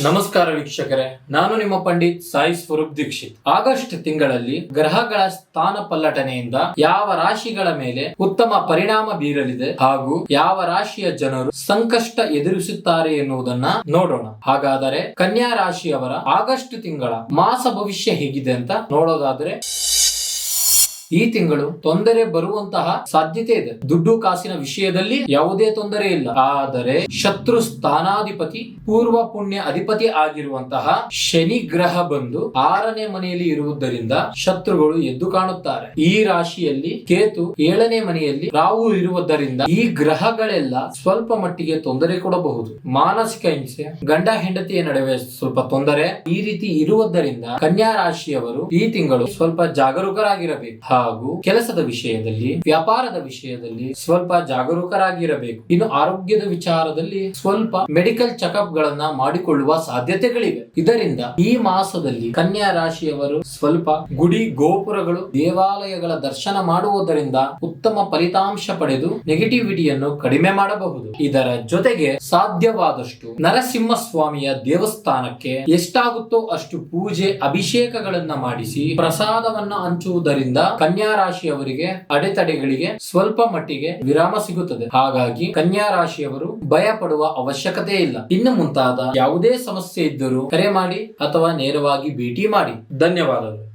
ನಮಸ್ಕಾರ ವೀಕ್ಷಕರೇ, ನಾನು ನಿಮ್ಮ ಪಂಡಿತ್ ಸಾಯಿ ಸ್ವರೂಪ್ ದೀಕ್ಷಿತ್. ಆಗಸ್ಟ್ ತಿಂಗಳಲ್ಲಿ ಗ್ರಹಗಳ ಸ್ಥಾನ ಪಲ್ಲಟನೆಯಿಂದ ಯಾವ ರಾಶಿಗಳ ಮೇಲೆ ಉತ್ತಮ ಪರಿಣಾಮ ಬೀರಲಿದೆ ಹಾಗೂ ಯಾವ ರಾಶಿಯ ಜನರು ಸಂಕಷ್ಟ ಎದುರಿಸುತ್ತಾರೆ ಎನ್ನುವುದನ್ನ ನೋಡೋಣ. ಹಾಗಾದರೆ ಕನ್ಯಾ ರಾಶಿಯವರ ಆಗಸ್ಟ್ ತಿಂಗಳ ಮಾಸ ಭವಿಷ್ಯ ಹೇಗಿದೆ ಅಂತ ನೋಡೋದಾದ್ರೆ, ಈ ತಿಂಗಳು ತೊಂದರೆ ಬರುವಂತಹ ಸಾಧ್ಯತೆ ಇದೆ. ದುಡ್ಡು ಕಾಸಿನ ವಿಷಯದಲ್ಲಿ ಯಾವುದೇ ತೊಂದರೆ ಇಲ್ಲ. ಆದರೆ ಶತ್ರು ಸ್ಥಾನಾಧಿಪತಿ ಪೂರ್ವ ಪುಣ್ಯ ಅಧಿಪತಿ ಆಗಿರುವಂತಹ ಶನಿ ಗ್ರಹ ಬಂದು 6ನೇ ಮನೆಯಲ್ಲಿ ಇರುವುದರಿಂದ ಶತ್ರುಗಳು ಎದ್ದು ಕಾಣುತ್ತಾರೆ. ಈ ರಾಶಿಯಲ್ಲಿ ಕೇತು 7ನೇ ಮನೆಯಲ್ಲಿ ರಾಹು ಇರುವುದರಿಂದ ಈ ಗ್ರಹಗಳೆಲ್ಲ ಸ್ವಲ್ಪ ಮಟ್ಟಿಗೆ ತೊಂದರೆ ಕೊಡಬಹುದು. ಮಾನಸಿಕ ಹಿಂಸೆ, ಗಂಡ ಹೆಂಡತಿಯ ನಡುವೆ ಸ್ವಲ್ಪ ತೊಂದರೆ, ಈ ರೀತಿ ಇರುವುದರಿಂದ ಕನ್ಯಾ ರಾಶಿಯವರು ಈ ತಿಂಗಳು ಸ್ವಲ್ಪ ಜಾಗರೂಕರಾಗಿರಬೇಕು. ಹಾಗೂ ಕೆಲಸದ ವಿಷಯದಲ್ಲಿ, ವ್ಯಾಪಾರದ ವಿಷಯದಲ್ಲಿ ಸ್ವಲ್ಪ ಜಾಗರೂಕರಾಗಿರಬೇಕು. ಇನ್ನು ಆರೋಗ್ಯದ ವಿಚಾರದಲ್ಲಿ ಸ್ವಲ್ಪ ಮೆಡಿಕಲ್ ಚೆಕಪ್ ಗಳನ್ನ ಮಾಡಿಕೊಳ್ಳುವ ಸಾಧ್ಯತೆಗಳಿವೆ. ಇದರಿಂದ ಈ ಮಾಸದಲ್ಲಿ ಕನ್ಯಾ ರಾಶಿಯವರು ಸ್ವಲ್ಪ ಗುಡಿ ಗೋಪುರಗಳು, ದೇವಾಲಯಗಳ ದರ್ಶನ ಮಾಡುವುದರಿಂದ ಉತ್ತಮ ಫಲಿತಾಂಶ ಪಡೆದು ನೆಗೆಟಿವಿಟಿಯನ್ನು ಕಡಿಮೆ ಮಾಡಬಹುದು. ಇದರ ಜೊತೆಗೆ ಸಾಧ್ಯವಾದಷ್ಟು ನರಸಿಂಹ ಸ್ವಾಮಿಯ ದೇವಸ್ಥಾನಕ್ಕೆ ಎಷ್ಟಾಗುತ್ತೋ ಅಷ್ಟು ಪೂಜೆ, ಅಭಿಷೇಕಗಳನ್ನ ಮಾಡಿಸಿ ಪ್ರಸಾದವನ್ನ ಹಂಚುವುದರಿಂದ ಕನ್ಯಾ ರಾಶಿಯವರಿಗೆ ಅಡೆತಡೆಗಳಿಗೆ ಸ್ವಲ್ಪ ಮಟ್ಟಿಗೆ ವಿರಾಮ ಸಿಗುತ್ತದೆ. ಹಾಗಾಗಿ ಕನ್ಯಾ ರಾಶಿಯವರು ಭಯ ಪಡುವ ಅವಶ್ಯಕತೆ ಇಲ್ಲ. ಇನ್ನು ಮುಂತಾದ ಯಾವುದೇ ಸಮಸ್ಯೆ ಇದ್ದರೂ ಕರೆ ಮಾಡಿ ಅಥವಾ ನೇರವಾಗಿ ಭೇಟಿ ಮಾಡಿ. ಧನ್ಯವಾದಗಳು.